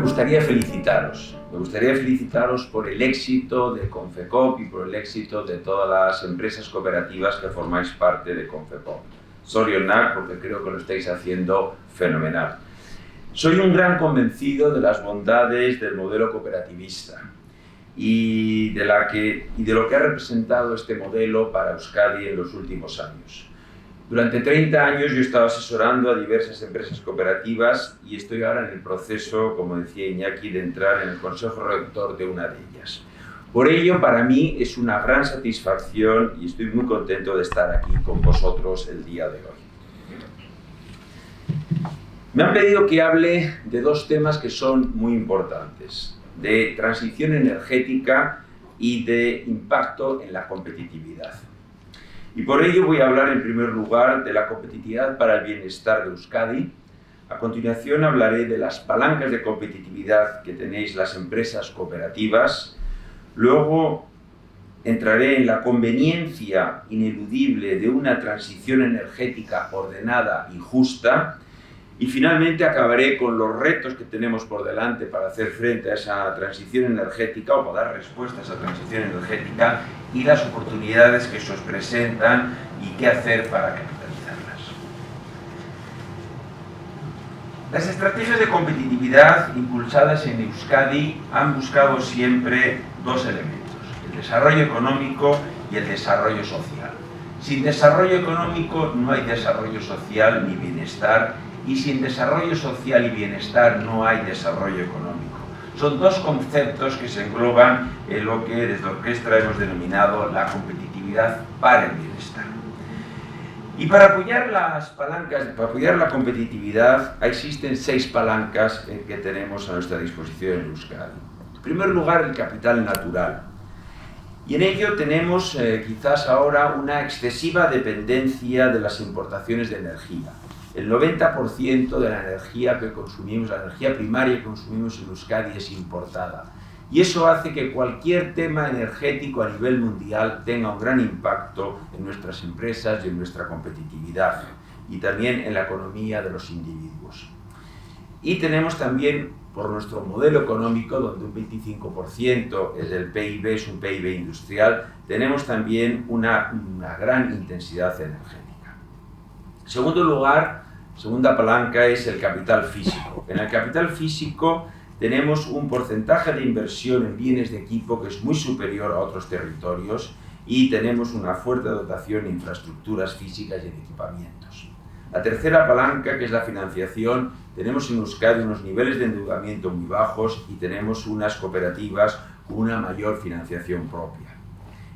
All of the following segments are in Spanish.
gustaría felicitaros. Me gustaría felicitaros por el éxito de Confecop y por el éxito de todas las empresas cooperativas que formáis parte de Confecop. Zorionak, porque creo que lo estáis haciendo fenomenal. Soy un gran convencido de las bondades del modelo cooperativista y de lo que ha representado este modelo para Euskadi en los últimos años. Durante 30 años yo he estado asesorando a diversas empresas cooperativas y estoy ahora en el proceso, como decía Iñaki, de entrar en el consejo rector de una de ellas. Por ello, para mí es una gran satisfacción y estoy muy contento de estar aquí con vosotros el día de hoy. Me han pedido que hable de dos temas que son muy importantes, de transición energética y de impacto en la competitividad. Y por ello voy a hablar en primer lugar de la competitividad para el bienestar de Euskadi. A continuación hablaré de las palancas de competitividad que tenéis las empresas cooperativas. Luego entraré en la conveniencia ineludible de una transición energética ordenada y justa. Y finalmente acabaré con los retos que tenemos por delante para hacer frente a esa transición energética o para dar respuesta a esa transición energética y las oportunidades que se os presentan y qué hacer para capitalizarlas. Las estrategias de competitividad impulsadas en Euskadi han buscado siempre dos elementos, el desarrollo económico y el desarrollo social. Sin desarrollo económico no hay desarrollo social ni bienestar, y sin desarrollo social y bienestar no hay desarrollo económico. Son dos conceptos que se engloban en lo que desde Orquestra hemos denominado la competitividad para el bienestar. Y para apoyar las palancas, para apoyar la competitividad, existen 6 palancas que tenemos a nuestra disposición en Euskadi. En primer lugar, el capital natural. Y en ello tenemos quizás ahora una excesiva dependencia de las importaciones de energía. El 90% de la energía que consumimos, la energía primaria que consumimos en Euskadi es importada. Y eso hace que cualquier tema energético a nivel mundial tenga un gran impacto en nuestras empresas y en nuestra competitividad y también en la economía de los individuos. Y tenemos también, por nuestro modelo económico, donde un 25% del PIB es un PIB industrial, tenemos también una gran intensidad energética. En segundo lugar, segunda palanca es el capital físico. En el capital físico tenemos un porcentaje de inversión en bienes de equipo que es muy superior a otros territorios y tenemos una fuerte dotación en infraestructuras físicas y en equipamientos. La tercera palanca, que es la financiación, tenemos en Euskadi unos niveles de endeudamiento muy bajos y tenemos unas cooperativas con una mayor financiación propia.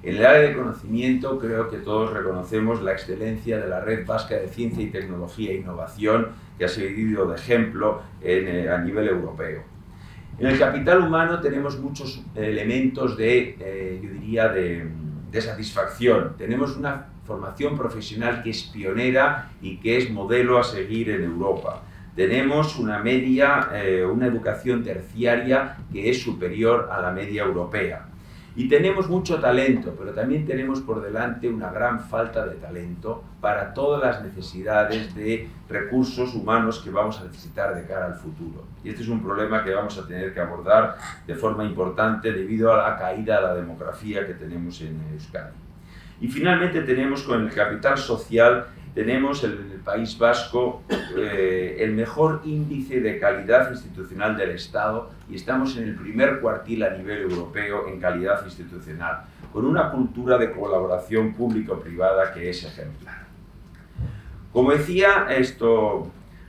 En el área de conocimiento creo que todos reconocemos la excelencia de la Red Vasca de Ciencia y Tecnología e Innovación que ha servido de ejemplo a nivel europeo. En el capital humano tenemos muchos elementos de satisfacción. Tenemos una formación profesional que es pionera y que es modelo a seguir en Europa. Tenemos una educación terciaria que es superior a la media europea. Y tenemos mucho talento, pero también tenemos por delante una gran falta de talento para todas las necesidades de recursos humanos que vamos a necesitar de cara al futuro. Y este es un problema que vamos a tener que abordar de forma importante debido a la caída de la demografía que tenemos en Euskadi. Y finalmente tenemos con el capital social, tenemos en el País Vasco el mejor índice de calidad institucional del Estado y estamos en el primer cuartil a nivel europeo en calidad institucional, con una cultura de colaboración público-privada que es ejemplar. Como decía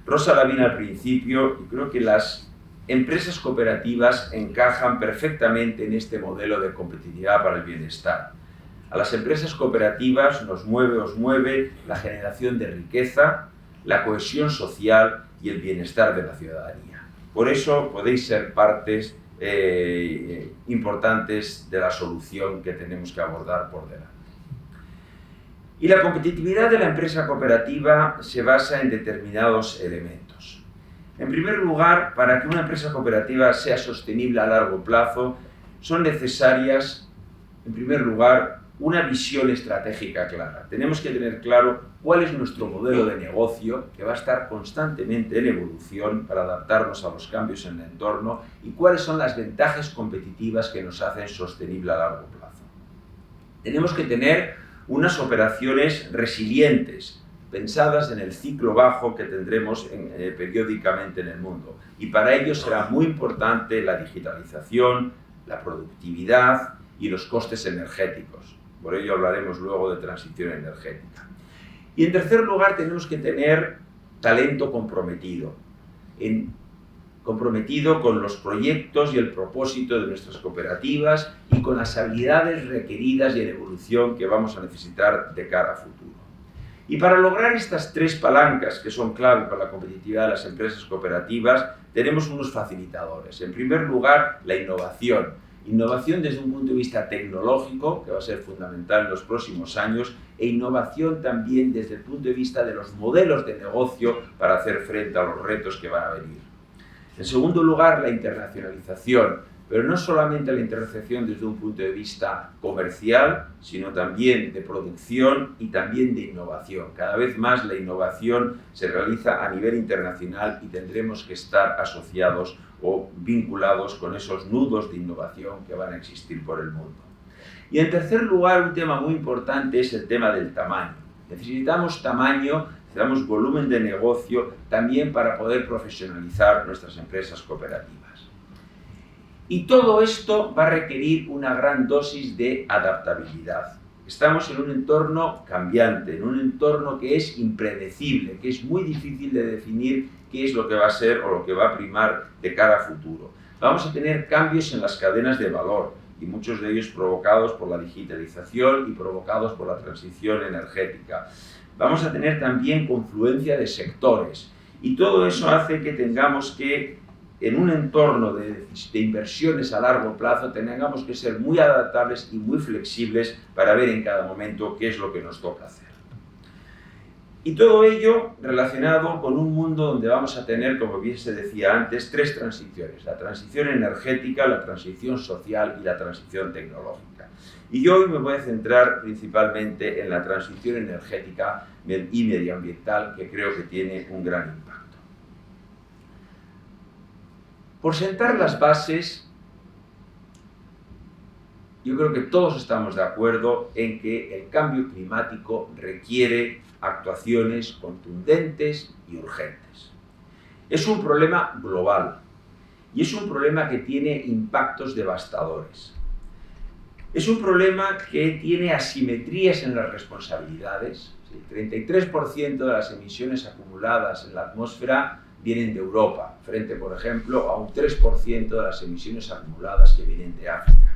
Rosa Lavín al principio, y creo que las empresas cooperativas encajan perfectamente en este modelo de competitividad para el bienestar. A las empresas cooperativas os mueve la generación de riqueza, la cohesión social y el bienestar de la ciudadanía. Por eso podéis ser partes importantes de la solución que tenemos que abordar por delante. Y la competitividad de la empresa cooperativa se basa en determinados elementos. En primer lugar, para que una empresa cooperativa sea sostenible a largo plazo, son necesarias, en primer lugar, una visión estratégica clara. Tenemos que tener claro cuál es nuestro modelo de negocio, que va a estar constantemente en evolución para adaptarnos a los cambios en el entorno, y cuáles son las ventajas competitivas que nos hacen sostenible a largo plazo. Tenemos que tener unas operaciones resilientes, pensadas en el ciclo bajo que tendremos periódicamente en el mundo. Y para ello será muy importante la digitalización, la productividad y los costes energéticos. Por ello hablaremos luego de transición energética. Y en tercer lugar tenemos que tener talento comprometido. Comprometido con los proyectos y el propósito de nuestras cooperativas y con las habilidades requeridas y en evolución que vamos a necesitar de cara a futuro. Y para lograr estas tres palancas que son clave para la competitividad de las empresas cooperativas, tenemos unos facilitadores. En primer lugar, la innovación. Innovación desde un punto de vista tecnológico, que va a ser fundamental en los próximos años, e innovación también desde el punto de vista de los modelos de negocio para hacer frente a los retos que van a venir. En segundo lugar, la internacionalización, pero no solamente la internacionalización desde un punto de vista comercial, sino también de producción y también de innovación. Cada vez más la innovación se realiza a nivel internacional y tendremos que estar asociados o vinculados con esos nudos de innovación que van a existir por el mundo. Y en tercer lugar, un tema muy importante es el tema del tamaño. Necesitamos tamaño, necesitamos volumen de negocio también para poder profesionalizar nuestras empresas cooperativas. Y todo esto va a requerir una gran dosis de adaptabilidad. Estamos en un entorno cambiante, en un entorno que es impredecible, que es muy difícil de definir qué es lo que va a ser o lo que va a primar de cara a futuro. Vamos a tener cambios en las cadenas de valor, y muchos de ellos provocados por la digitalización y provocados por la transición energética. Vamos a tener también confluencia de sectores, y todo eso hace que tengamos que, en un entorno de inversiones a largo plazo, tengamos que ser muy adaptables y muy flexibles para ver en cada momento qué es lo que nos toca hacer. Y todo ello relacionado con un mundo donde vamos a tener, como bien se decía antes, tres transiciones: la transición energética, la transición social y la transición tecnológica. Y yo hoy me voy a centrar principalmente en la transición energética y medioambiental, que creo que tiene un gran impacto. Por sentar las bases, yo creo que todos estamos de acuerdo en que el cambio climático requiere actuaciones contundentes y urgentes. Es un problema global y es un problema que tiene impactos devastadores. Es un problema que tiene asimetrías en las responsabilidades. El 33% de las emisiones acumuladas en la atmósfera vienen de Europa, frente, por ejemplo, a un 3% de las emisiones acumuladas que vienen de África.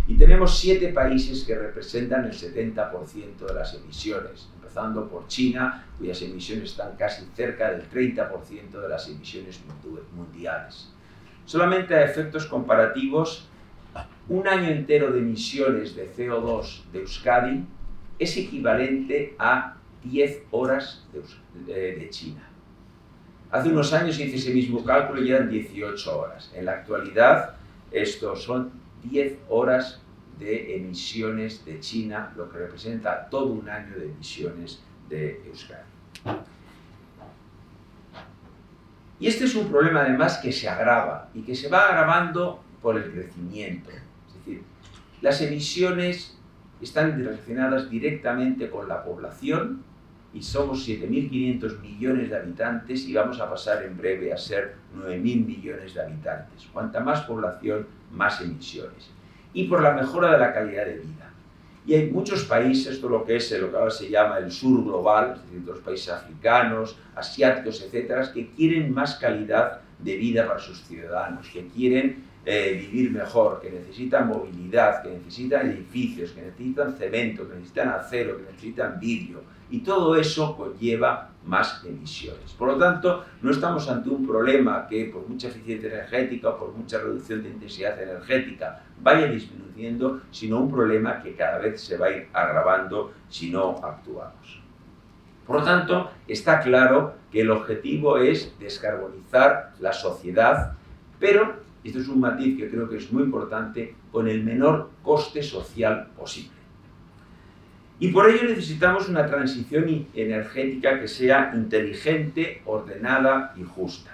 Y tenemos 7 países que representan el 70% de las emisiones, empezando por China, cuyas emisiones están casi cerca del 30% de las emisiones mundiales. Solamente a efectos comparativos, un año entero de emisiones de CO2 de Euskadi es equivalente a 10 horas de China. Hace unos años hice ese mismo cálculo y eran 18 horas. En la actualidad, estos son 10 horas de emisiones de China, lo que representa todo un año de emisiones de Euskadi. Y este es un problema además que se agrava y que se va agravando por el crecimiento. Es decir, las emisiones están relacionadas directamente con la población y somos 7.500 millones de habitantes y vamos a pasar en breve a ser 9.000 millones de habitantes. Cuanta más población, más emisiones. Y por la mejora de la calidad de vida. Y hay muchos países, esto lo que ahora se llama el sur global, es decir, los países africanos, asiáticos, etcétera, que quieren más calidad de vida para sus ciudadanos, que quieren vivir mejor, que necesitan movilidad, que necesitan edificios, que necesitan cemento, que necesitan acero, que necesitan vidrio. Y todo eso conlleva más emisiones. Por lo tanto, no estamos ante un problema que por mucha eficiencia energética o por mucha reducción de intensidad energética vaya disminuyendo, sino un problema que cada vez se va a ir agravando si no actuamos. Por lo tanto, está claro que el objetivo es descarbonizar la sociedad, pero, esto es un matiz que creo que es muy importante, con el menor coste social posible. Y por ello necesitamos una transición energética que sea inteligente, ordenada y justa.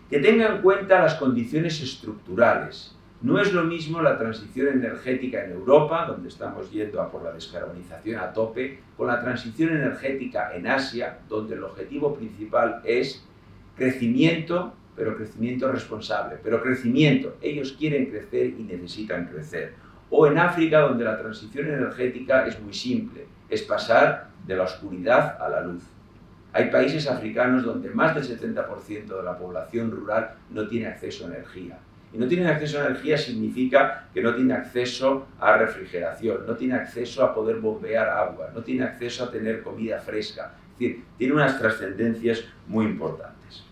Que tenga en cuenta las condiciones estructurales. No es lo mismo la transición energética en Europa, donde estamos yendo a por la descarbonización a tope, con la transición energética en Asia, donde el objetivo principal es crecimiento, pero crecimiento responsable, pero crecimiento. Ellos quieren crecer y necesitan crecer. O en África, donde la transición energética es muy simple, es pasar de la oscuridad a la luz. Hay países africanos donde más del 70% de la población rural no tiene acceso a energía. Y no tienen acceso a energía significa que no tiene acceso a refrigeración, no tiene acceso a poder bombear agua, no tiene acceso a tener comida fresca. Es decir, tiene unas trascendencias muy importantes.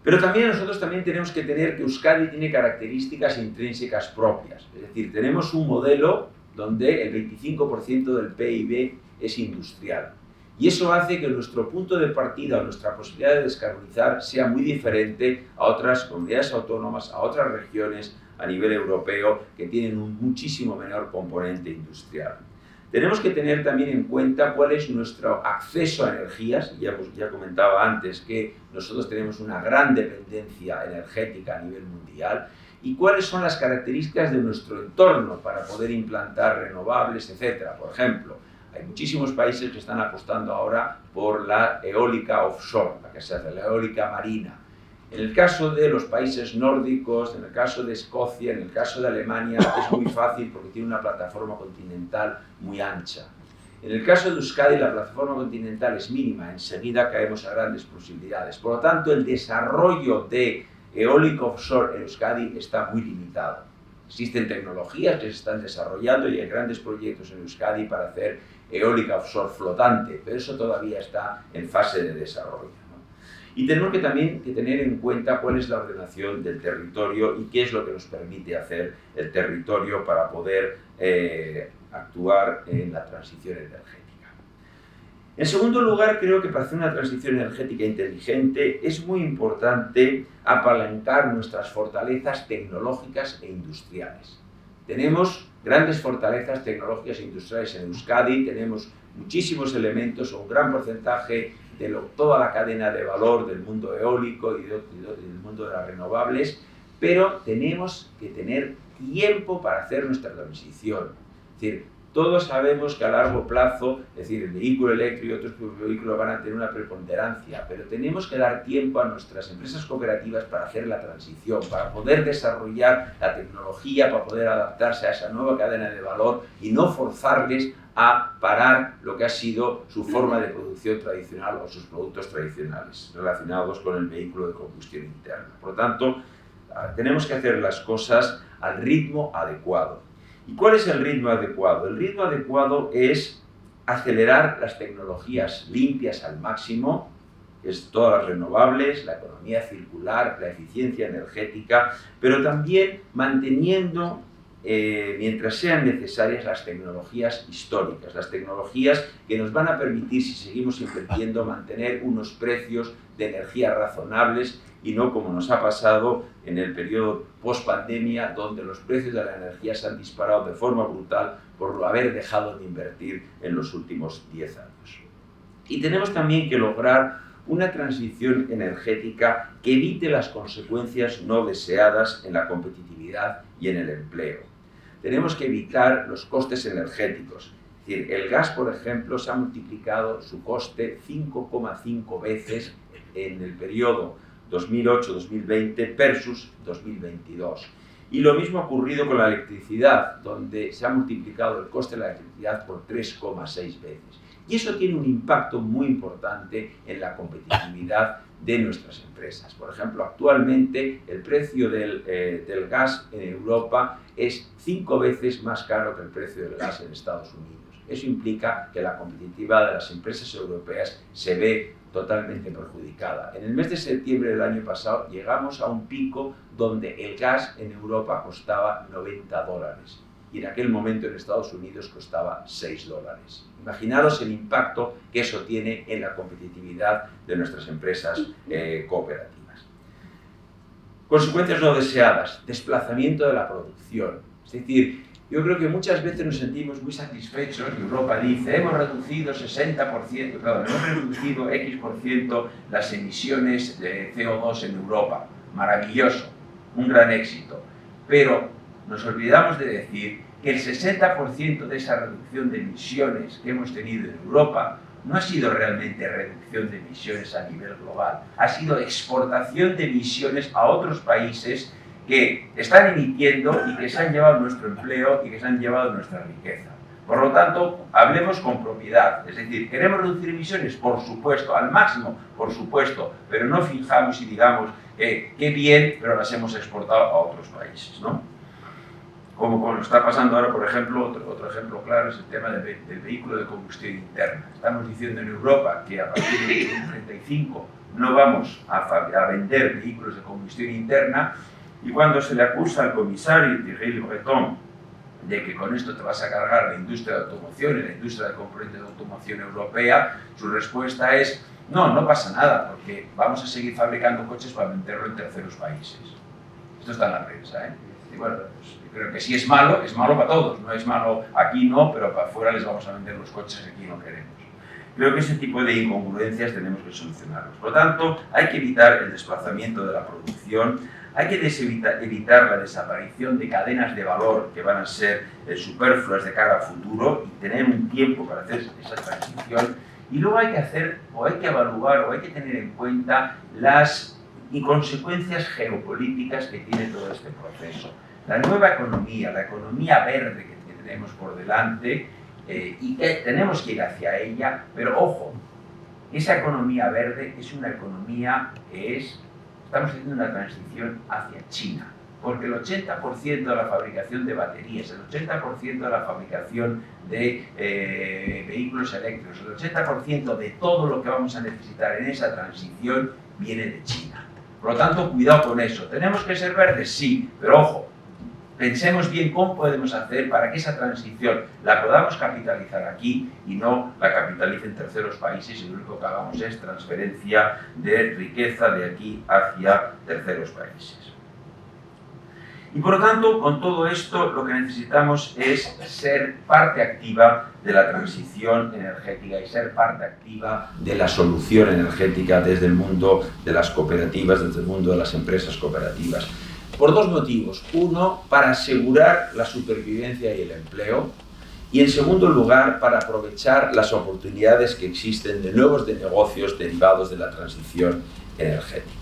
Pero también nosotros tenemos que tener que Euskadi tiene características intrínsecas propias. Es decir, tenemos un modelo donde el 25% del PIB es industrial. Y eso hace que nuestro punto de partida o nuestra posibilidad de descarbonizar sea muy diferente a otras comunidades autónomas, a otras regiones a nivel europeo que tienen un muchísimo menor componente industrial. Tenemos que tener también en cuenta cuál es nuestro acceso a energías. Ya comentaba antes que nosotros tenemos una gran dependencia energética a nivel mundial y cuáles son las características de nuestro entorno para poder implantar renovables, etc. Por ejemplo, hay muchísimos países que están apostando ahora por la eólica offshore, la que se hace, la eólica marina. En el caso de los países nórdicos, en el caso de Escocia, en el caso de Alemania, es muy fácil porque tiene una plataforma continental muy ancha. En el caso de Euskadi, la plataforma continental es mínima, enseguida caemos a grandes posibilidades. Por lo tanto, el desarrollo de eólico offshore en Euskadi está muy limitado. Existen tecnologías que se están desarrollando y hay grandes proyectos en Euskadi para hacer eólica offshore flotante, pero eso todavía está en fase de desarrollo. Y tenemos que también tener en cuenta cuál es la ordenación del territorio y qué es lo que nos permite hacer el territorio para poder actuar en la transición energética. En segundo lugar, creo que para hacer una transición energética inteligente es muy importante apalancar nuestras fortalezas tecnológicas e industriales. Tenemos grandes fortalezas tecnológicas e industriales en Euskadi, tenemos muchísimos elementos o un gran porcentaje de toda la cadena de valor del mundo eólico y del mundo de las renovables, pero tenemos que tener tiempo para hacer nuestra transición. Es decir, todos sabemos que a largo plazo, es decir, el vehículo eléctrico y otros vehículos van a tener una preponderancia, pero tenemos que dar tiempo a nuestras empresas cooperativas para hacer la transición, para poder desarrollar la tecnología, para poder adaptarse a esa nueva cadena de valor y no forzarles a parar lo que ha sido su forma de producción tradicional o sus productos tradicionales relacionados con el vehículo de combustión interna. Por lo tanto, tenemos que hacer las cosas al ritmo adecuado. ¿Y cuál es el ritmo adecuado? El ritmo adecuado es acelerar las tecnologías limpias al máximo, que es todas las renovables, la economía circular, la eficiencia energética, pero también manteniendo mientras sean necesarias las tecnologías históricas, las tecnologías que nos van a permitir, si seguimos invirtiendo, mantener unos precios de energía razonables y no como nos ha pasado en el periodo post-pandemia, donde los precios de la energía se han disparado de forma brutal por haber dejado de invertir en los últimos 10 años. Y tenemos también que lograr una transición energética que evite las consecuencias no deseadas en la competitividad y en el empleo. Tenemos que evitar los costes energéticos. Es decir, el gas, por ejemplo, se ha multiplicado su coste 5,5 veces en el periodo 2008-2020 versus 2022. Y lo mismo ha ocurrido con la electricidad, donde se ha multiplicado el coste de la electricidad por 3,6 veces. Y eso tiene un impacto muy importante en la competitividad de nuestras empresas. Por ejemplo, actualmente el precio del gas en Europa es 5 veces más caro que el precio del gas en Estados Unidos. Eso implica que la competitividad de las empresas europeas se ve totalmente perjudicada. En el mes de septiembre del año pasado llegamos a un pico donde el gas en Europa costaba $90 y en aquel momento en Estados Unidos costaba $6. Imaginaros el impacto que eso tiene en la competitividad de nuestras empresas cooperativas. Consecuencias no deseadas, desplazamiento de la producción. Es decir, Yo creo que muchas veces nos sentimos muy satisfechos. Europa dice, hemos reducido 60%, perdón, hemos reducido X% las emisiones de CO2 en Europa. Maravilloso, un gran éxito. Pero nos olvidamos de decir que el 60% de esa reducción de emisiones que hemos tenido en Europa no ha sido realmente reducción de emisiones a nivel global, ha sido exportación de emisiones a otros países que están emitiendo y que se han llevado nuestro empleo y que se han llevado nuestra riqueza. Por lo tanto, hablemos con propiedad, es decir, ¿queremos reducir emisiones? Por supuesto, al máximo, por supuesto, pero no fijamos y digamos qué bien, pero las hemos exportado a otros países, ¿no? Como lo está pasando ahora, por ejemplo, otro ejemplo claro es el tema del vehículo de combustión interna. Estamos diciendo en Europa que a partir de 2035 no vamos a vender vehículos de combustión interna, y cuando se le acusa al comisario Thierry Le Breton de que con esto te vas a cargar la industria de automoción y la industria de componentes de automoción europea, su respuesta es no pasa nada, porque vamos a seguir fabricando coches para venderlo en terceros países. Esto está en la prensa, ¿eh? Y bueno, pues creo que si es malo para todos. No es malo aquí no, pero para afuera les vamos a vender los coches que aquí no queremos. Creo que ese tipo de incongruencias tenemos que solucionarlos. Por lo tanto, hay que evitar el desplazamiento de la producción, hay que evitar la desaparición de cadenas de valor que van a ser superfluas de cara a futuro y tener un tiempo para hacer esa transición. Y luego hay que hacer, o hay que evaluar, o hay que tener en cuenta las consecuencias geopolíticas que tiene todo este proceso. La nueva economía, la economía verde que tenemos por delante, y que tenemos que ir hacia ella, pero ojo, esa economía verde es una economía que estamos haciendo una transición hacia China, porque el 80% de la fabricación de baterías, el 80% de la fabricación de vehículos eléctricos, el 80% de todo lo que vamos a necesitar en esa transición viene de China. Por lo tanto, cuidado con eso. ¿Tenemos que ser verdes? Sí, pero ojo, pensemos bien cómo podemos hacer para que esa transición la podamos capitalizar aquí y no la capitalicen terceros países y lo único que hagamos es transferencia de riqueza de aquí hacia terceros países. Y por lo tanto, con todo esto, lo que necesitamos es ser parte activa de la transición energética y ser parte activa de la solución energética desde el mundo de las cooperativas, desde el mundo de las empresas cooperativas. Por dos motivos. Uno, para asegurar la supervivencia y el empleo. Y en segundo lugar, para aprovechar las oportunidades que existen de nuevos negocios derivados de la transición energética.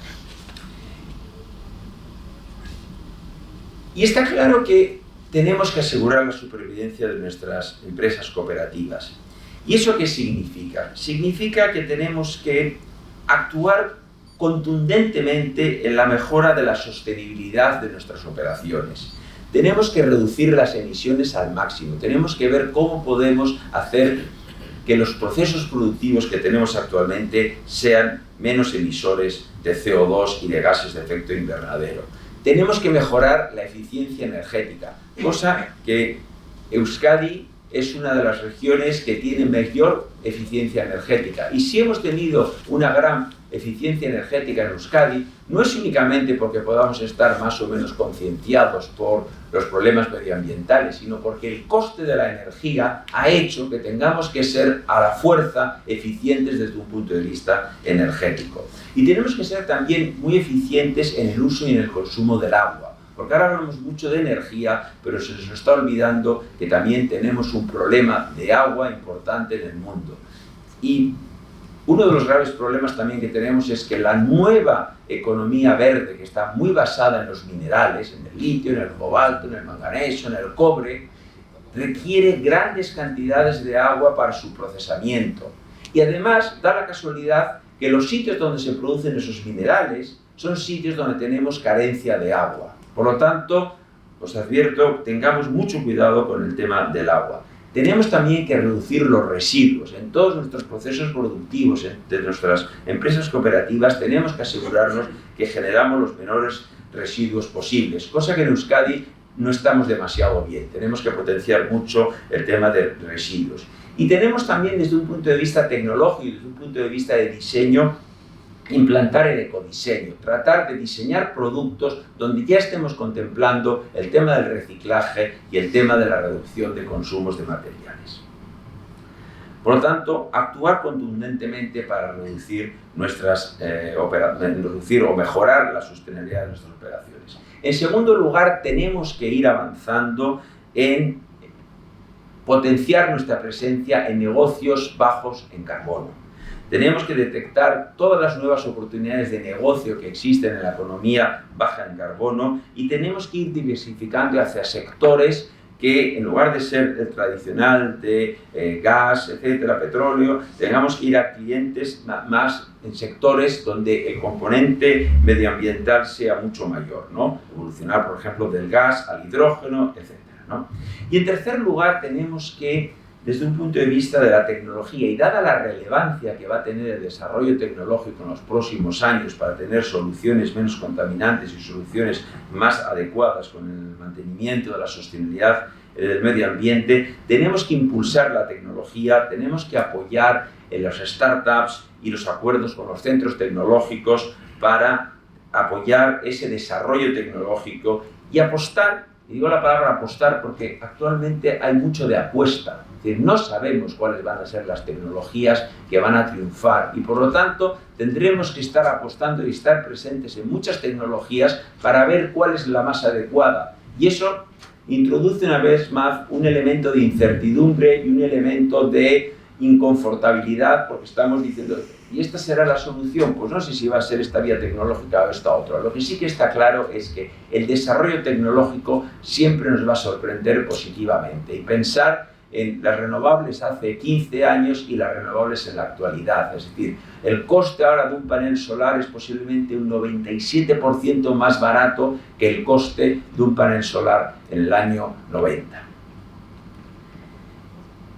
Y está claro que tenemos que asegurar la supervivencia de nuestras empresas cooperativas. ¿Y eso qué significa? Significa que tenemos que actuar contundentemente en la mejora de la sostenibilidad de nuestras operaciones. Tenemos que reducir las emisiones al máximo. Tenemos que ver cómo podemos hacer que los procesos productivos que tenemos actualmente sean menos emisores de CO2 y de gases de efecto invernadero. Tenemos que mejorar la eficiencia energética, cosa que Euskadi es una de las regiones que tiene mayor eficiencia energética. Y si hemos tenido una gran eficiencia energética en Euskadi, no es únicamente porque podamos estar más o menos concienciados por los problemas medioambientales, sino porque el coste de la energía ha hecho que tengamos que ser a la fuerza eficientes desde un punto de vista energético. Y tenemos que ser también muy eficientes en el uso y en el consumo del agua. Porque ahora hablamos mucho de energía, pero se nos está olvidando que también tenemos un problema de agua importante en el mundo. Y uno de los graves problemas también que tenemos es que la nueva economía verde, que está muy basada en los minerales, en el litio, en el cobalto, en el manganeso, en el cobre, requiere grandes cantidades de agua para su procesamiento. Y además da la casualidad que los sitios donde se producen esos minerales son sitios donde tenemos carencia de agua. Por lo tanto, os advierto, tengamos mucho cuidado con el tema del agua. Tenemos también que reducir los residuos. En todos nuestros procesos productivos, de nuestras empresas cooperativas, tenemos que asegurarnos que generamos los menores residuos posibles, cosa que en Euskadi no estamos demasiado bien. Tenemos que potenciar mucho el tema de residuos. Y tenemos también, desde un punto de vista tecnológico y desde un punto de vista de diseño, implantar el ecodiseño, tratar de diseñar productos donde ya estemos contemplando el tema del reciclaje y el tema de la reducción de consumos de materiales. Por lo tanto, actuar contundentemente para reducir o mejorar la sostenibilidad de nuestras operaciones. En segundo lugar, tenemos que ir avanzando en potenciar nuestra presencia en negocios bajos en carbono. Tenemos que detectar todas las nuevas oportunidades de negocio que existen en la economía baja en carbono y tenemos que ir diversificando hacia sectores que, en lugar de ser el tradicional de gas, etcétera, petróleo, tengamos que ir a clientes más en sectores donde el componente medioambiental sea mucho mayor, ¿no? Evolucionar, por ejemplo, del gas al hidrógeno, etcétera, ¿no? Y en tercer lugar, tenemos que, desde un punto de vista de la tecnología y dada la relevancia que va a tener el desarrollo tecnológico en los próximos años para tener soluciones menos contaminantes y soluciones más adecuadas con el mantenimiento de la sostenibilidad del medio ambiente, tenemos que impulsar la tecnología, tenemos que apoyar en los startups y los acuerdos con los centros tecnológicos para apoyar ese desarrollo tecnológico y apostar. Y digo la palabra apostar porque actualmente hay mucho de apuesta. Es decir, no sabemos cuáles van a ser las tecnologías que van a triunfar y por lo tanto tendremos que estar apostando y estar presentes en muchas tecnologías para ver cuál es la más adecuada. Y eso introduce una vez más un elemento de incertidumbre y un elemento de inconfortabilidad porque estamos diciendo, ¿y esta será la solución? Pues no sé si va a ser esta vía tecnológica o esta otra. Lo que sí que está claro es que el desarrollo tecnológico siempre nos va a sorprender positivamente y pensar en las renovables hace 15 años y las renovables en la actualidad. Es decir, el coste ahora de un panel solar es posiblemente un 97% más barato que el coste de un panel solar en el año 90.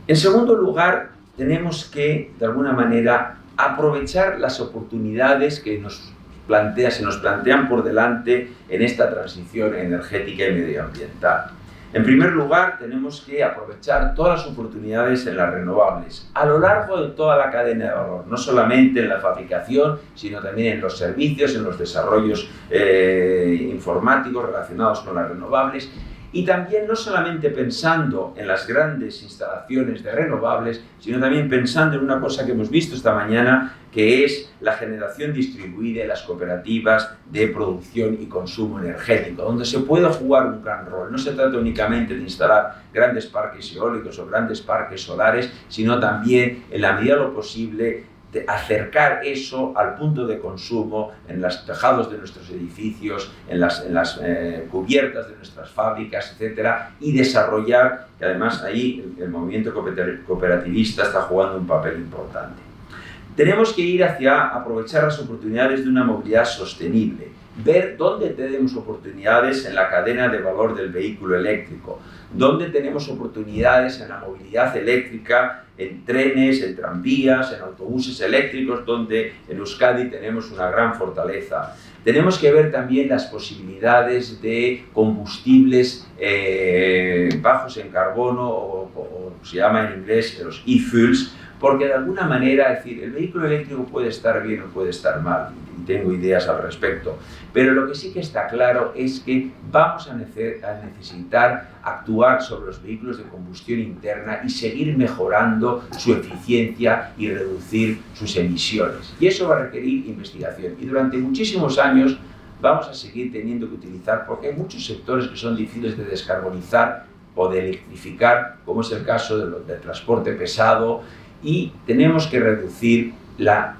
En segundo lugar, tenemos que, de alguna manera, aprovechar las oportunidades que se nos plantean por delante en esta transición energética y medioambiental. En primer lugar, tenemos que aprovechar todas las oportunidades en las renovables, a lo largo de toda la cadena de valor, no solamente en la fabricación, sino también en los servicios, en los desarrollos informáticos relacionados con las renovables, y también no solamente pensando en las grandes instalaciones de renovables, sino también pensando en una cosa que hemos visto esta mañana, que es la generación distribuida y las cooperativas de producción y consumo energético, donde se puede jugar un gran rol. No se trata únicamente de instalar grandes parques eólicos o grandes parques solares, sino también, en la medida de lo posible, de acercar eso al punto de consumo en los tejados de nuestros edificios, en las cubiertas de nuestras fábricas, etcétera, y desarrollar, que además ahí el movimiento cooperativista está jugando un papel importante. Tenemos que ir hacia aprovechar las oportunidades de una movilidad sostenible, ver dónde tenemos oportunidades en la cadena de valor del vehículo eléctrico, dónde tenemos oportunidades en la movilidad eléctrica, en trenes, en tranvías, en autobuses eléctricos, donde en Euskadi tenemos una gran fortaleza. Tenemos que ver también las posibilidades de combustibles bajos en carbono, o se llama en inglés los e-fuels, porque de alguna manera, es decir, el vehículo eléctrico puede estar bien o puede estar mal, y tengo ideas al respecto, pero lo que sí que está claro es que vamos a necesitar actuar sobre los vehículos de combustión interna y seguir mejorando su eficiencia y reducir sus emisiones. Y eso va a requerir investigación, y durante muchísimos años vamos a seguir teniendo que utilizar, porque hay muchos sectores que son difíciles de descarbonizar o de electrificar, como es el caso del transporte pesado, y tenemos que reducir la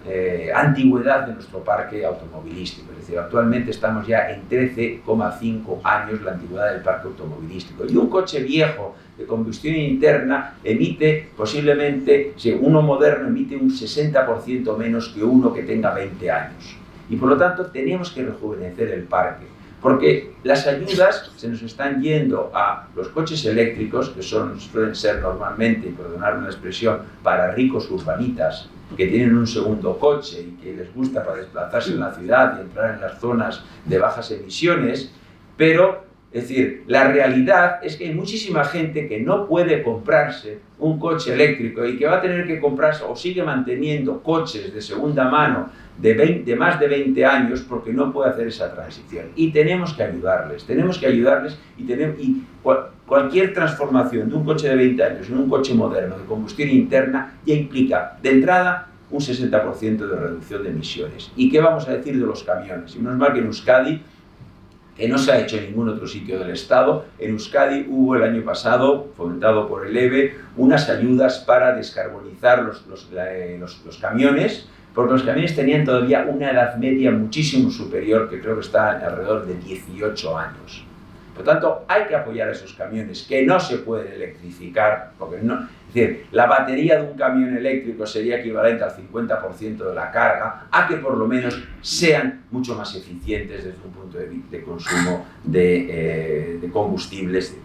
antigüedad de nuestro parque automovilístico. Es decir, actualmente estamos ya en 13,5 años la antigüedad del parque automovilístico. Y un coche viejo de combustión interna emite posiblemente, si uno moderno emite un 60% menos que uno que tenga 20 años. Y por lo tanto tenemos que rejuvenecer el parque, porque las ayudas se nos están yendo a los coches eléctricos, que suelen ser normalmente, y perdonadme la expresión, para ricos urbanitas, que tienen un segundo coche y que les gusta para desplazarse en la ciudad y entrar en las zonas de bajas emisiones, pero Es decir, la realidad es que hay muchísima gente que no puede comprarse un coche eléctrico y que va a tener que comprarse o sigue manteniendo coches de segunda mano de más de 20 años porque no puede hacer esa transición. Y tenemos que ayudarles y cualquier transformación de un coche de 20 años en un coche moderno de combustión interna ya implica, de entrada, un 60% de reducción de emisiones. ¿Y qué vamos a decir de los camiones? Y menos mal que en Euskadi, que no se ha hecho en ningún otro sitio del Estado, en Euskadi hubo el año pasado, fomentado por el EVE, unas ayudas para descarbonizar los camiones, porque los camiones tenían todavía una edad media muchísimo superior, que creo que está alrededor de 18 años. Por lo tanto, hay que apoyar a esos camiones que no se pueden electrificar, porque no, es decir, la batería de un camión eléctrico sería equivalente al 50% de la carga, a que por lo menos sean mucho más eficientes desde un punto de consumo de combustibles.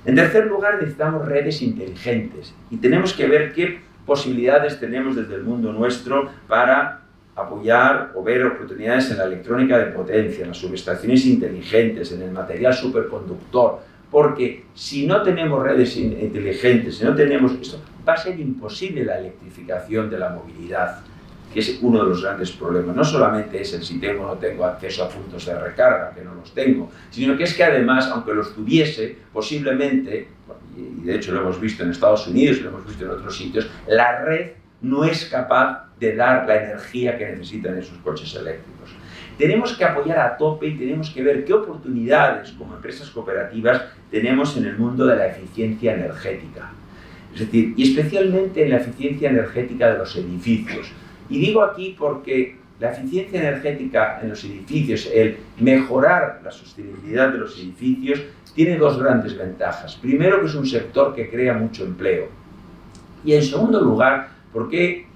En tercer lugar, necesitamos redes inteligentes y tenemos que ver qué posibilidades tenemos desde el mundo nuestro para apoyar o ver oportunidades en la electrónica de potencia, en las subestaciones inteligentes, en el material superconductor, porque si no tenemos redes inteligentes, si no tenemos esto, va a ser imposible la electrificación de la movilidad, que es uno de los grandes problemas. No solamente es el si tengo o no tengo acceso a puntos de recarga, que no los tengo, sino que es que además, aunque los tuviese, posiblemente, y de hecho lo hemos visto en Estados Unidos y lo hemos visto en otros sitios, la red no es capaz de dar la energía que necesitan esos coches eléctricos. Tenemos que apoyar a tope y tenemos que ver qué oportunidades como empresas cooperativas tenemos en el mundo de la eficiencia energética. Es decir, y especialmente en la eficiencia energética de los edificios. Y digo aquí porque la eficiencia energética en los edificios, el mejorar la sostenibilidad de los edificios, tiene dos grandes ventajas. Primero, que es un sector que crea mucho empleo. Y en segundo lugar, porque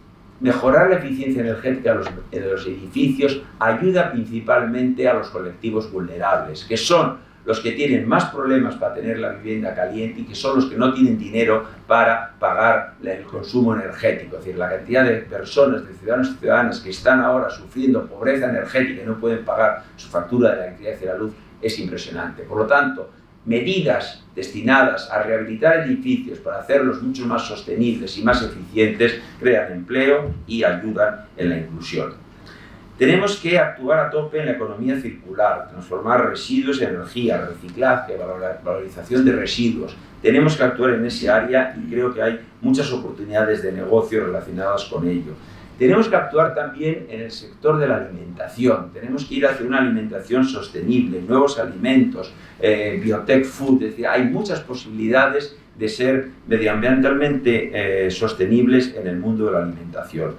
mejorar la eficiencia energética de los edificios ayuda principalmente a los colectivos vulnerables, que son los que tienen más problemas para tener la vivienda caliente y que son los que no tienen dinero para pagar el consumo energético. Es decir, la cantidad de personas, de ciudadanos y ciudadanas que están ahora sufriendo pobreza energética y no pueden pagar su factura de la electricidad y la luz es impresionante. Por lo tanto, medidas destinadas a rehabilitar edificios para hacerlos mucho más sostenibles y más eficientes crean empleo y ayudan en la inclusión. Tenemos que actuar a tope en la economía circular, transformar residuos en energía, reciclaje, valorización de residuos. Tenemos que actuar en ese área y creo que hay muchas oportunidades de negocio relacionadas con ello. Tenemos que actuar también en el sector de la alimentación. Tenemos que ir hacia una alimentación sostenible, nuevos alimentos, biotech food. Es decir, hay muchas posibilidades de ser medioambientalmente sostenibles en el mundo de la alimentación.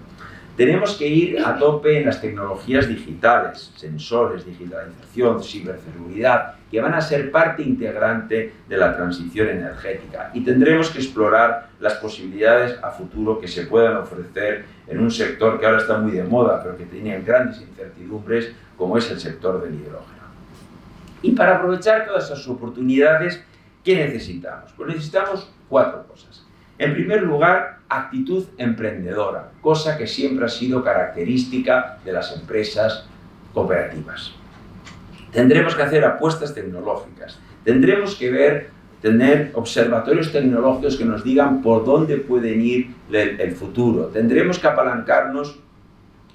Tenemos que ir a tope en las tecnologías digitales, sensores, digitalización, ciberseguridad, que van a ser parte integrante de la transición energética. Y tendremos que explorar las posibilidades a futuro que se puedan ofrecer en un sector que ahora está muy de moda, pero que tiene grandes incertidumbres, como es el sector del hidrógeno. Y para aprovechar todas esas oportunidades, ¿qué necesitamos? Pues necesitamos 4 cosas. En primer lugar, actitud emprendedora, cosa que siempre ha sido característica de las empresas cooperativas. Tendremos que hacer apuestas tecnológicas, tendremos que tener observatorios tecnológicos que nos digan por dónde pueden ir el futuro, tendremos que apalancarnos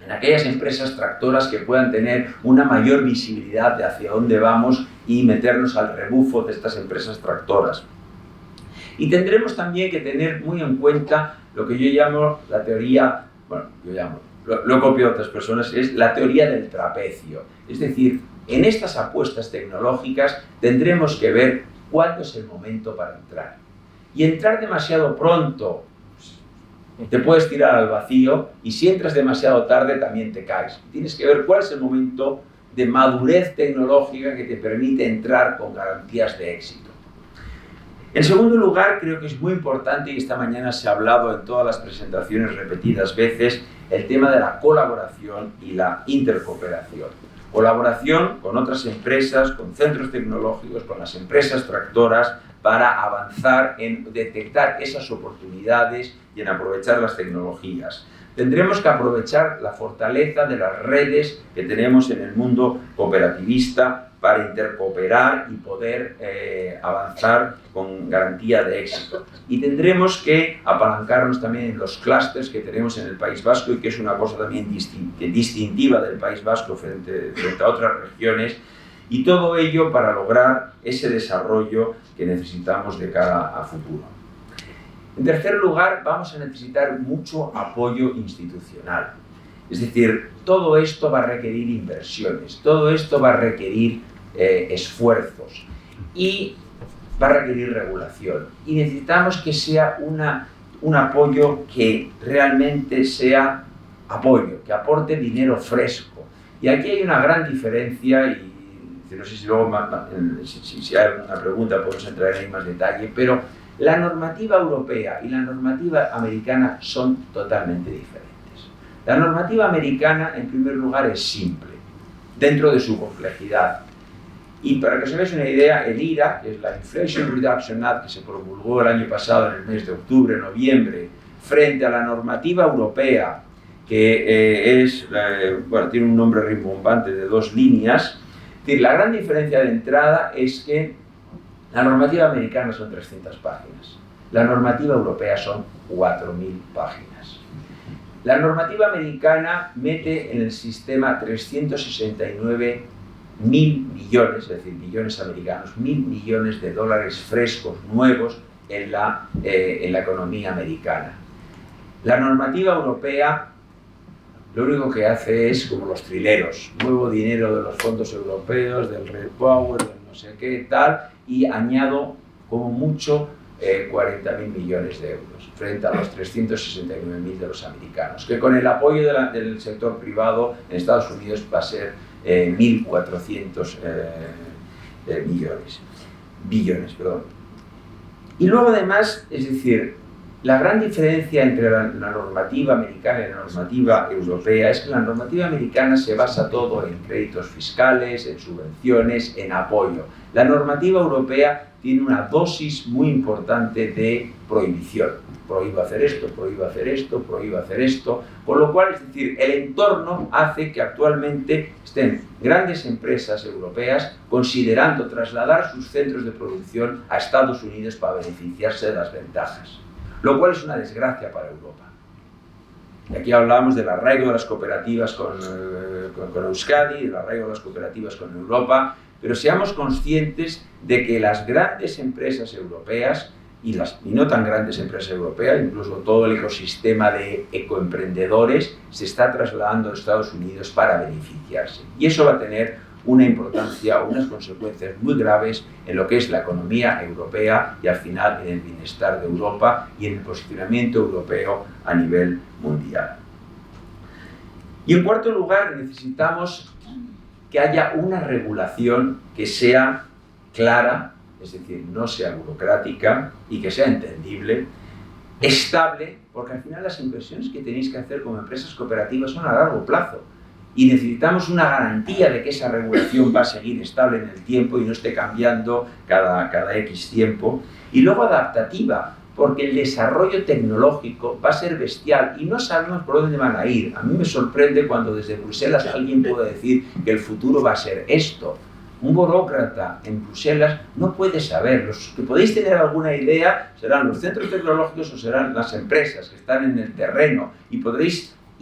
en aquellas empresas tractoras que puedan tener una mayor visibilidad de hacia dónde vamos y meternos al rebufo de estas empresas tractoras. Y tendremos también que tener muy en cuenta lo que yo llamo la teoría, lo he copiado a otras personas, es la teoría del trapecio. Es decir, en estas apuestas tecnológicas tendremos que ver cuándo es el momento para entrar. Y entrar demasiado pronto, te puedes tirar al vacío, y si entras demasiado tarde también te caes. Tienes que ver cuál es el momento de madurez tecnológica que te permite entrar con garantías de éxito. En segundo lugar, creo que es muy importante, y esta mañana se ha hablado en todas las presentaciones repetidas veces, el tema de la colaboración y la intercooperación. Colaboración con otras empresas, con centros tecnológicos, con las empresas tractoras, para avanzar en detectar esas oportunidades y en aprovechar las tecnologías. Tendremos que aprovechar la fortaleza de las redes que tenemos en el mundo cooperativista para intercooperar y poder avanzar con garantía de éxito. Y tendremos que apalancarnos también en los clústeres que tenemos en el País Vasco y que es una cosa también distintiva del País Vasco frente a otras regiones, y todo ello para lograr ese desarrollo que necesitamos de cara a futuro. En tercer lugar, vamos a necesitar mucho apoyo institucional. Es decir, todo esto va a requerir inversiones, todo esto va a requerir esfuerzos y va a requerir regulación. Y necesitamos que sea un apoyo que realmente sea apoyo, que aporte dinero fresco. Y aquí hay una gran diferencia, y no sé si luego si hay alguna pregunta podemos entrar en más detalle, pero la normativa europea y la normativa americana son totalmente diferentes. La normativa americana, en primer lugar, es simple, dentro de su complejidad. Y para que os hagáis una idea, el IRA, que es la Inflation Reduction Act, que se promulgó el año pasado en el mes de octubre, noviembre, frente a la normativa europea, que tiene un nombre rimbombante de 2 líneas. Es decir, la gran diferencia de entrada es que la normativa americana son 300 páginas, la normativa europea son 4.000 páginas. La normativa americana mete en el sistema 369.000 millones, es decir, millones americanos, 1.000 millones de dólares frescos, nuevos, en la economía americana. La normativa europea lo único que hace es como los trileros, nuevo dinero de los fondos europeos, del REPower, del no sé qué, tal, y añado como mucho 40.000 millones de euros, frente a los 369.000 de los americanos, que con el apoyo del sector privado en Estados Unidos va a ser 1.400 billones. Y luego además, es decir, la gran diferencia entre la normativa americana y la normativa europea es que la normativa americana se basa todo en créditos fiscales, en subvenciones, en apoyo. La normativa europea tiene una dosis muy importante de prohibición. Prohíbo hacer esto, prohíbo hacer esto, prohíbo hacer esto. Con lo cual, es decir, el entorno hace que actualmente estén grandes empresas europeas considerando trasladar sus centros de producción a Estados Unidos para beneficiarse de las ventajas. Lo cual es una desgracia para Europa. Y aquí hablamos del arraigo de las cooperativas con Euskadi, del arraigo de las cooperativas con Europa, pero seamos conscientes de que las grandes empresas europeas y no tan grandes empresas europeas, incluso todo el ecosistema de ecoemprendedores, se está trasladando a Estados Unidos para beneficiarse. Y eso va a tener una importancia o unas consecuencias muy graves en lo que es la economía europea y al final en el bienestar de Europa y en el posicionamiento europeo a nivel mundial. Y en cuarto lugar, necesitamos que haya una regulación que sea clara, es decir, no sea burocrática y que sea entendible, estable, porque al final las inversiones que tenéis que hacer como empresas cooperativas son a largo plazo. Y necesitamos una garantía de que esa regulación va a seguir estable en el tiempo y no esté cambiando cada X tiempo. Y luego adaptativa, porque el desarrollo tecnológico va a ser bestial y no sabemos por dónde van a ir. A mí me sorprende cuando desde Bruselas alguien puede decir que el futuro va a ser esto. Un burócrata en Bruselas no puede saber. Los que podéis tener alguna idea serán los centros tecnológicos o serán las empresas que están en el terreno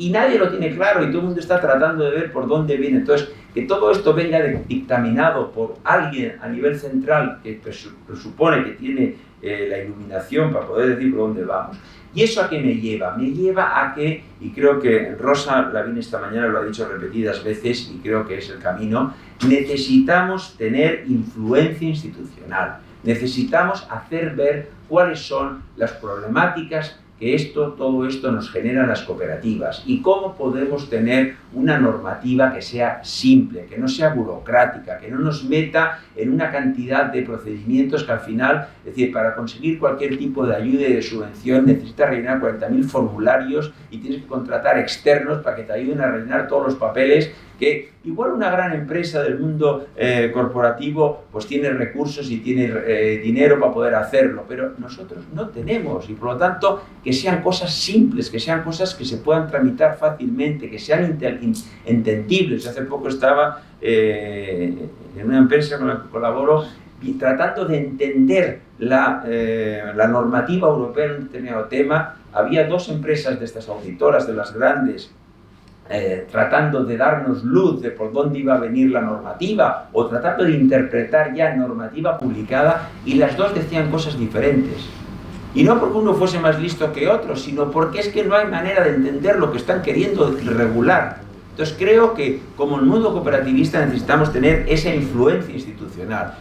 y nadie lo tiene claro y todo el mundo está tratando de ver por dónde viene. Entonces, que todo esto venga dictaminado por alguien a nivel central que presupone que tiene la iluminación para poder decir por dónde vamos. ¿Y eso a qué me lleva? Me lleva a que, y creo que Rosa Lavín esta mañana lo ha dicho repetidas veces y creo que es el camino, necesitamos tener influencia institucional. Necesitamos hacer ver cuáles son las problemáticas que todo esto nos genera en las cooperativas y cómo podemos tener una normativa que sea simple, que no sea burocrática, que no nos meta en una cantidad de procedimientos que al final, es decir, para conseguir cualquier tipo de ayuda y de subvención necesitas rellenar 40.000 formularios y tienes que contratar externos para que te ayuden a rellenar todos los papeles que igual una gran empresa del mundo corporativo pues tiene recursos y tiene dinero para poder hacerlo, pero nosotros no tenemos, y por lo tanto que sean cosas simples, que sean cosas que se puedan tramitar fácilmente, que sean entendibles. Hace poco estaba en una empresa con la que colaboro tratando de entender la normativa europea en un determinado tema. Había dos empresas de estas auditoras, de las grandes, tratando de darnos luz de por dónde iba a venir la normativa o tratando de interpretar ya normativa publicada, y las dos decían cosas diferentes. Y no porque uno fuese más listo que otro, sino porque es que no hay manera de entender lo que están queriendo regular. Entonces creo que como el mundo cooperativista necesitamos tener esa influencia institucional,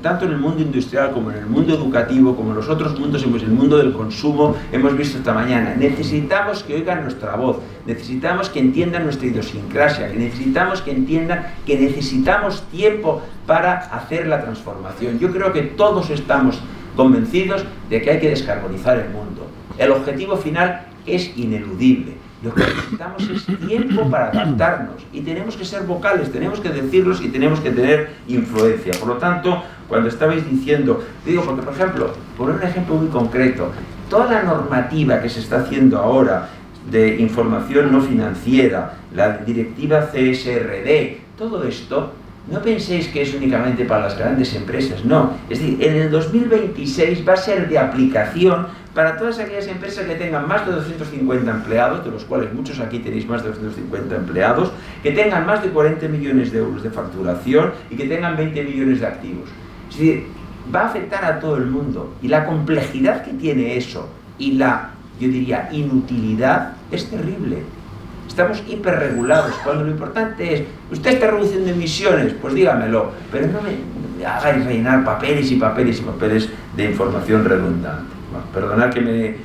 tanto en el mundo industrial como en el mundo educativo, como en los otros mundos, en el mundo del consumo, hemos visto esta mañana. Necesitamos que oigan nuestra voz, necesitamos que entiendan nuestra idiosincrasia, que necesitamos que entiendan que necesitamos tiempo para hacer la transformación. Yo creo que todos estamos convencidos de que hay que descarbonizar el mundo. El objetivo final es ineludible. Lo que necesitamos es tiempo para adaptarnos, y tenemos que ser vocales, tenemos que decirlos y tenemos que tener influencia. Por lo tanto, cuando estabais diciendo, digo, porque por ejemplo, por un ejemplo muy concreto, toda la normativa que se está haciendo ahora de información no financiera, la directiva CSRD, todo esto, no penséis que es únicamente para las grandes empresas, no. Es decir, en el 2026 va a ser de aplicación para todas aquellas empresas que tengan más de 250 empleados, de los cuales muchos aquí tenéis más de 250 empleados, que tengan más de 40 millones de euros de facturación y que tengan 20 millones de activos. Es decir, va a afectar a todo el mundo, y la complejidad que tiene eso y la, yo diría, inutilidad es terrible. Estamos hiperregulados, cuando lo importante es, ¿usted está reduciendo emisiones? Pues dígamelo, pero no me hagáis rellenar papeles y papeles y papeles de información redundante. Bueno, perdonad que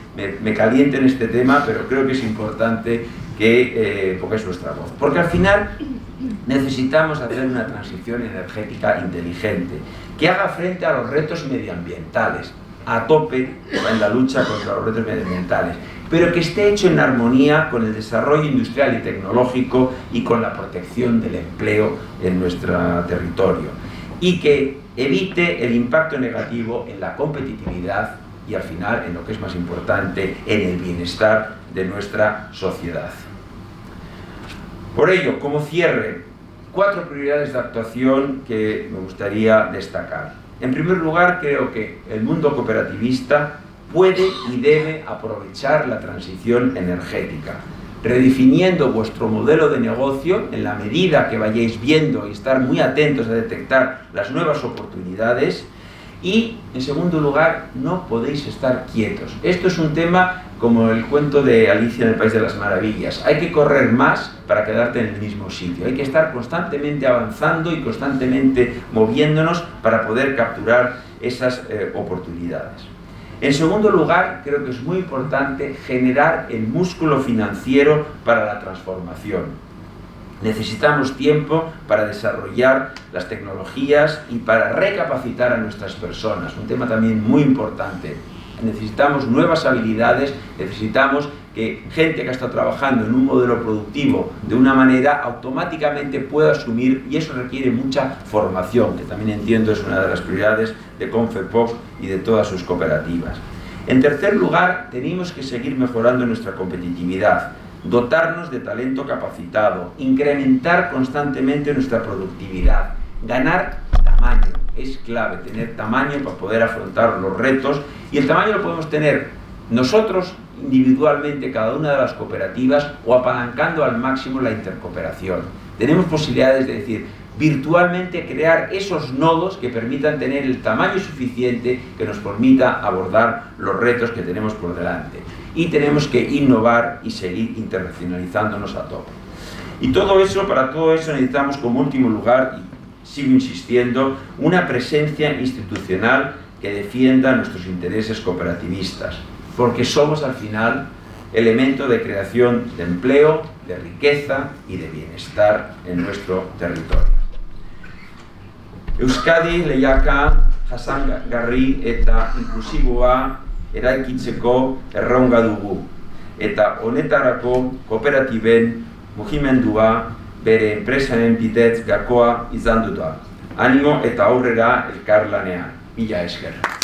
me caliente en este tema, pero creo que es importante que pongáis vuestra voz. Porque al final necesitamos hacer una transición energética inteligente, que haga frente a los retos medioambientales, a tope en la lucha contra los retos medioambientales, pero que esté hecho en armonía con el desarrollo industrial y tecnológico y con la protección del empleo en nuestro territorio, y que evite el impacto negativo en la competitividad y al final, en lo que es más importante, en el bienestar de nuestra sociedad. Por ello, como cierre, 4 prioridades de actuación que me gustaría destacar. En primer lugar, creo que el mundo cooperativista puede y debe aprovechar la transición energética, redefiniendo vuestro modelo de negocio en la medida que vayáis viendo y estar muy atentos a detectar las nuevas oportunidades. Y, en segundo lugar, no podéis estar quietos. Esto es un tema como el cuento de Alicia en el País de las Maravillas. Hay que correr más para quedarte en el mismo sitio. Hay que estar constantemente avanzando y constantemente moviéndonos para poder capturar esas oportunidades. En segundo lugar, creo que es muy importante generar el músculo financiero para la transformación. Necesitamos tiempo para desarrollar las tecnologías y para recapacitar a nuestras personas, un tema también muy importante. Necesitamos nuevas habilidades, necesitamos que gente que ha estado trabajando en un modelo productivo de una manera automáticamente pueda asumir, y eso requiere mucha formación, que también entiendo es una de las prioridades de Confepoc y de todas sus cooperativas. En tercer lugar, tenemos que seguir mejorando nuestra competitividad, dotarnos de talento capacitado, incrementar constantemente nuestra productividad, ganar tamaño. Es clave tener tamaño para poder afrontar los retos, y el tamaño lo podemos tener nosotros individualmente, cada una de las cooperativas, o apalancando al máximo la intercooperación. Tenemos posibilidades de decir, virtualmente crear esos nodos que permitan tener el tamaño suficiente que nos permita abordar los retos que tenemos por delante. Y tenemos que innovar y seguir internacionalizándonos a tope. Y todo eso, para todo eso necesitamos como último lugar, y sigo insistiendo, una presencia institucional que defienda nuestros intereses cooperativistas, porque somos al final elemento de creación de empleo, de riqueza y de bienestar en nuestro territorio. Euskadi lehiaka jasangarri eta inklusiboa eraikitzeko erronka dugu, eta honetarako kooperatiben mugimendua bere enpresaren bidez gakoa izan duta. Animo eta aurrera elkarlanean. Mila esker.